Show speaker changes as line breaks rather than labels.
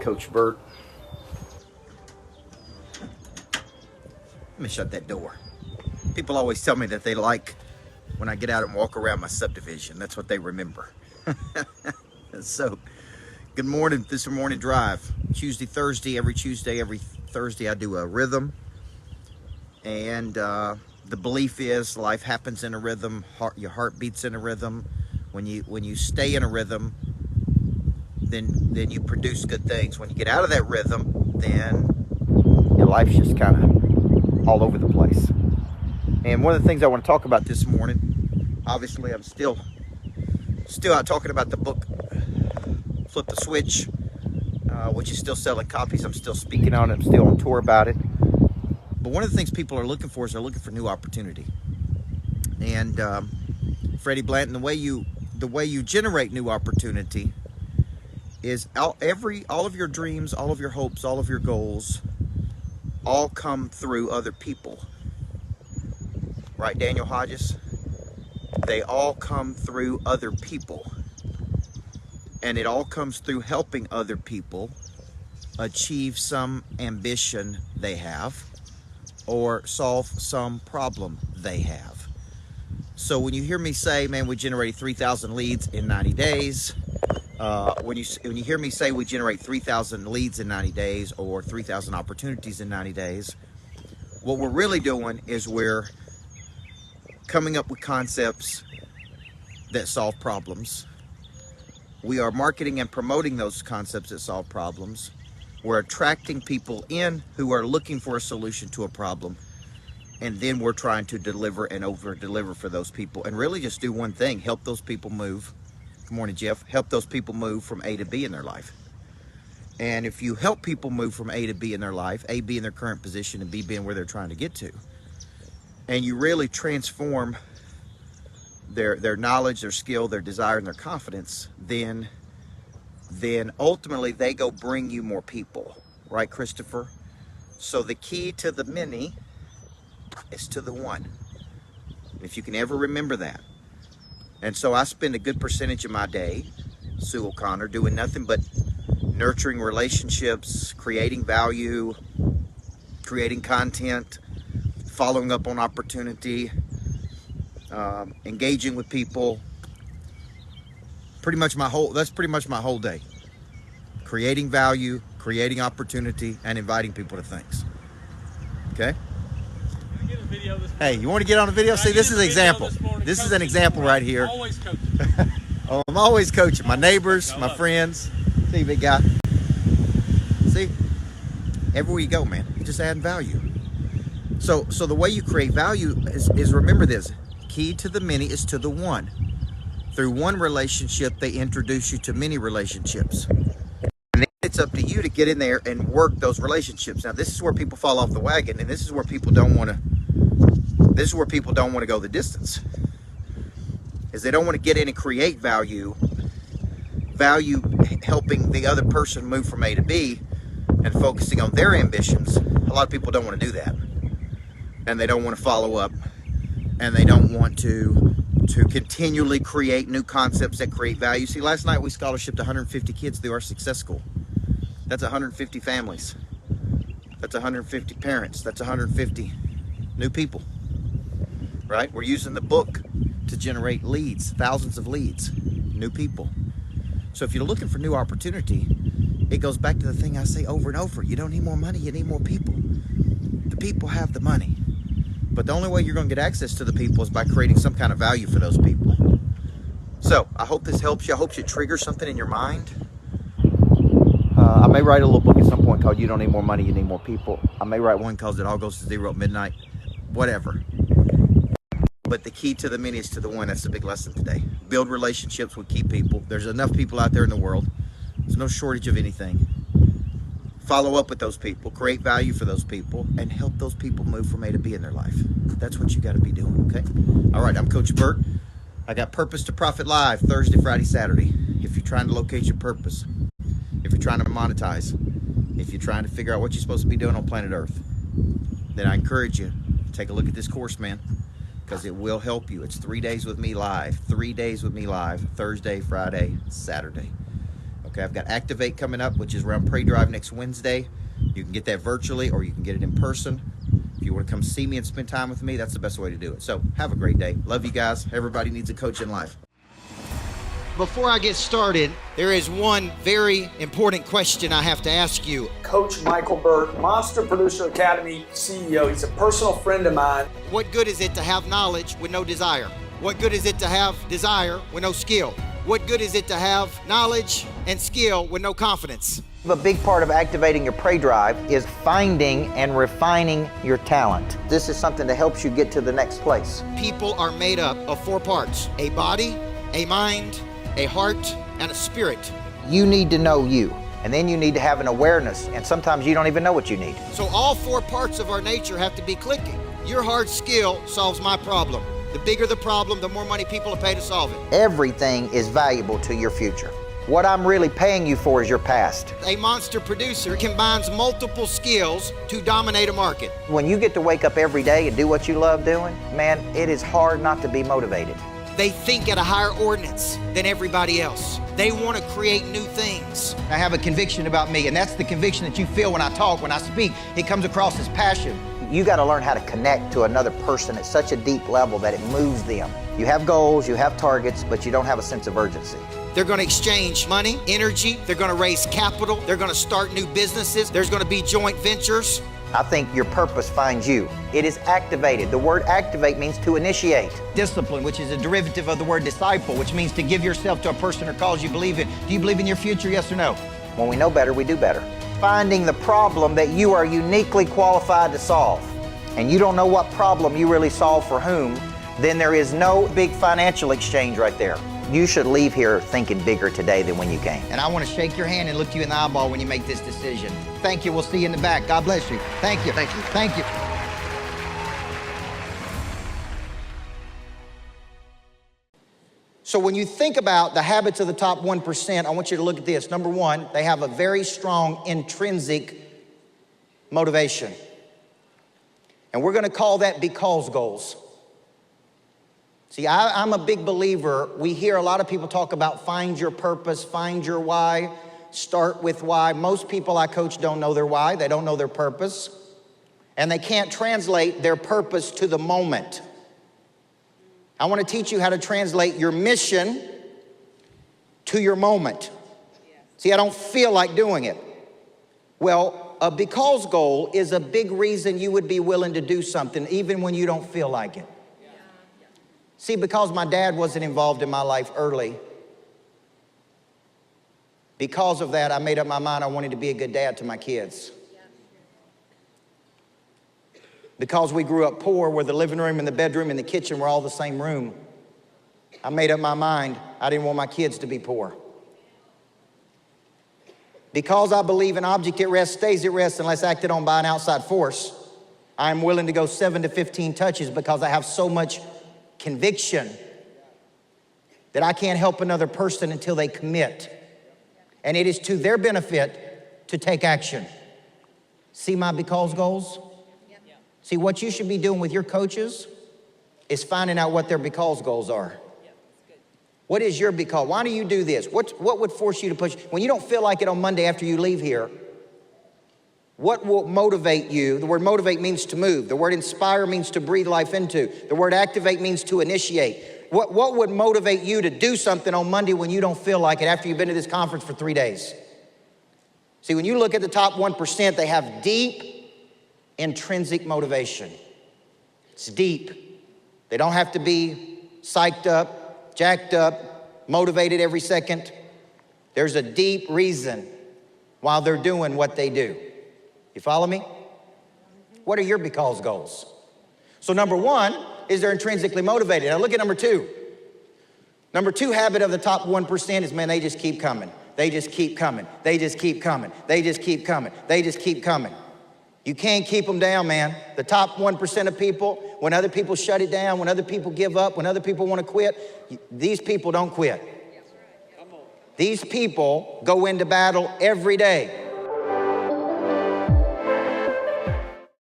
Coach Burt. Let me shut that door. People always tell me that they like when I get out and walk around my subdivision. That's what they remember. So, good morning. This is a morning drive. Tuesday, Thursday, every Tuesday, every Thursday I do a rhythm. And the belief is life happens in a rhythm. Your heart beats in a rhythm. When you stay in a rhythm, then you produce good things. When you get out of that rhythm, then your life's just kind of all over the place. And one of the things I want to talk about this morning, obviously I'm still out talking about the book Flip the Switch, which is still selling copies. I'm still speaking on it. I'm still on tour about it. But one of the things people are looking for is they're looking for new opportunity. And Freddie Blanton, the way you generate new opportunity is all of your dreams, all of your hopes, all of your goals all come through other people. Right, Daniel Hodges? They all come through other people. And it all comes through helping other people achieve some ambition they have or solve some problem they have. So when you hear me say, man, we generated 3,000 leads in 90 days, when you hear me say we generate 3,000 leads in 90 days or 3,000 opportunities in 90 days, what we're really doing is we're coming up with concepts that solve problems. We are marketing and promoting those concepts that solve problems. We're attracting people in who are looking for a solution to a problem. And then we're trying to deliver and over-deliver for those people and really just do one thing, help those people move. Good morning, Jeff. Help those people move from A to B in their life. And if you help people move from A to B in their life, A being their current position and B being where they're trying to get to, and you really transform their knowledge, their skill, their desire, and their confidence, then ultimately they go bring you more people. Right, Christopher? So the key to the many is to the one. If you can ever remember that. And so I spend a good percentage of my day, Sue O'Connor, doing nothing but nurturing relationships, creating value, creating content, following up on opportunity, engaging with people. That's pretty much my whole day. Creating value, creating opportunity, and inviting people to things. Okay? Hey, you want to get on the video? See, this is an example. This is an example right here.
Always coaching.
Oh, I'm always coaching my neighbors, my friends. See, big guy. See, everywhere you go, man, you're just adding value. So the way you create value is remember this: key to the many is to the one. Through one relationship, they introduce you to many relationships. And then it's up to you to get in there and work those relationships. Now, this is where people fall off the wagon, and this is where people don't want to go the distance. Is they don't want to get in and create value helping the other person move from A to B and focusing on their ambitions. A lot of people don't want to do that. And they don't want to follow up, and they don't want to continually create new concepts that create value. See, last night we scholarshiped 150 kids through our success school. That's 150 families. That's 150 parents. That's 150 new people, right? We're using the book to generate leads, thousands of leads, new people. So if you're looking for new opportunity, it goes back to the thing I say over and over. You don't need more money, you need more people. The people have the money. But the only way you're going to get access to the people is by creating some kind of value for those people. So I hope this helps you. I hope it triggers something in your mind. I may write a little book at some point called You Don't Need More Money, You Need More People. I may write one called It All Goes to Zero at Midnight. Whatever. But the key to the many is to the one. That's the big lesson today. Build relationships with key people. There's enough people out there in the world. There's no shortage of anything. Follow up with those people, create value for those people, and help those people move from A to B in their life. That's what you got to be doing, okay? All right, I'm Coach Burt. I got Purpose to Profit Live Thursday, Friday, Saturday. If you're trying to locate your purpose, if you're trying to monetize, if you're trying to figure out what you're supposed to be doing on planet Earth, then I encourage you, take a look at this course, man, because it will help you. It's 3 days with me live, 3 days with me live, Thursday, Friday, Saturday. Okay, I've got Activate coming up, which is around pre-drive next Wednesday. You can get that virtually or you can get it in person. If you want to come see me and spend time with me, that's the best way to do it. So have a great day. Love you guys. Everybody needs a coach in life. Before I get started, there is one very important question I have to ask you.
Coach Micheal Burt, Monster Producer Academy CEO. He's a personal friend of mine.
What good is it to have knowledge with no desire? What good is it to have desire with no skill? What good is it to have knowledge and skill with no confidence?
A big part of activating your prey drive is finding and refining your talent. This is something that helps you get to the next place.
People are made up of 4 parts: a body, a mind, a heart, and a spirit.
You need to know you, and then you need to have an awareness, and sometimes you don't even know what you need.
So all 4 parts of our nature have to be clicking. Your hard skill solves my problem. The bigger the problem, the more money people will pay to solve it.
Everything is valuable to your future. What I'm really paying you for is your past.
A monster producer combines multiple skills to dominate a market.
When you get to wake up every day and do what you love doing, man, it is hard not to be motivated.
They think at a higher ordinance than everybody else. They want to create new things. I have a conviction about me, and that's the conviction that you feel when I talk, when I speak. It comes across as passion.
You got to learn how to connect to another person at such a deep level that it moves them. You have goals, you have targets, but you don't have a sense of urgency.
They're going to exchange money, energy, they're going to raise capital, they're going to start new businesses, there's going to be joint ventures.
I think your purpose finds you. It is activated. The word activate means to initiate.
Discipline, which is a derivative of the word disciple, which means to give yourself to a person or cause you believe in. Do you believe in your future, yes or no?
When we know better, we do better. Finding the problem that you are uniquely qualified to solve, and you don't know what problem you really solve for whom, then there is no big financial exchange right there. You should leave here thinking bigger today than when you came.
And I want to shake your hand and look you in the eyeball when you make this decision. Thank you. We'll see you in the back. God bless you. Thank you. Thank you. Thank you. So when you think about the habits of the top 1%, I want you to look at this. Number 1, they have a very strong intrinsic motivation. And we're going to call that because goals. See, I'm a big believer. We hear a lot of people talk about find your purpose, find your why, start with why. Most people I coach don't know their why. They don't know their purpose. And they can't translate their purpose to the moment. I want to teach you how to translate your mission to your moment. See, I don't feel like doing it. Well, a because goal is a big reason you would be willing to do something even when you don't feel like it. See, because my dad wasn't involved in my life early, because of that, I made up my mind I wanted to be a good dad to my kids. Because we grew up poor, where the living room and the bedroom and the kitchen were all the same room, I made up my mind I didn't want my kids to be poor. Because I believe an object at rest stays at rest unless acted on by an outside force, I'm willing to go 7 to 15 touches because I have so much conviction that I can't help another person until they commit. And it is to their benefit to take action. See my because goals? See, what you should be doing with your coaches is finding out what their because goals are. What is your because? Why do you do this? What would force you to push? When you don't feel like it on Monday after you leave here, what will motivate you? The word motivate means to move. The word inspire means to breathe life into. The word activate means to initiate. What would motivate you to do something on Monday when you don't feel like it after you've been to this conference for 3 days? See, when you look at the top 1%, they have deep intrinsic motivation. It's deep. They don't have to be psyched up, jacked up, motivated every second. There's a deep reason why they're doing what they do. You follow me? What are your because goals? So number 1 is they're intrinsically motivated. Now look at number 2. Number 2 habit of the top 1% is, man, they just keep coming. They just keep coming. They just keep coming. They just keep coming. They just keep coming. You can't keep them down, man. The top 1% of people, when other people shut it down, when other people give up, when other people want to quit, these people don't quit. These people go into battle every day.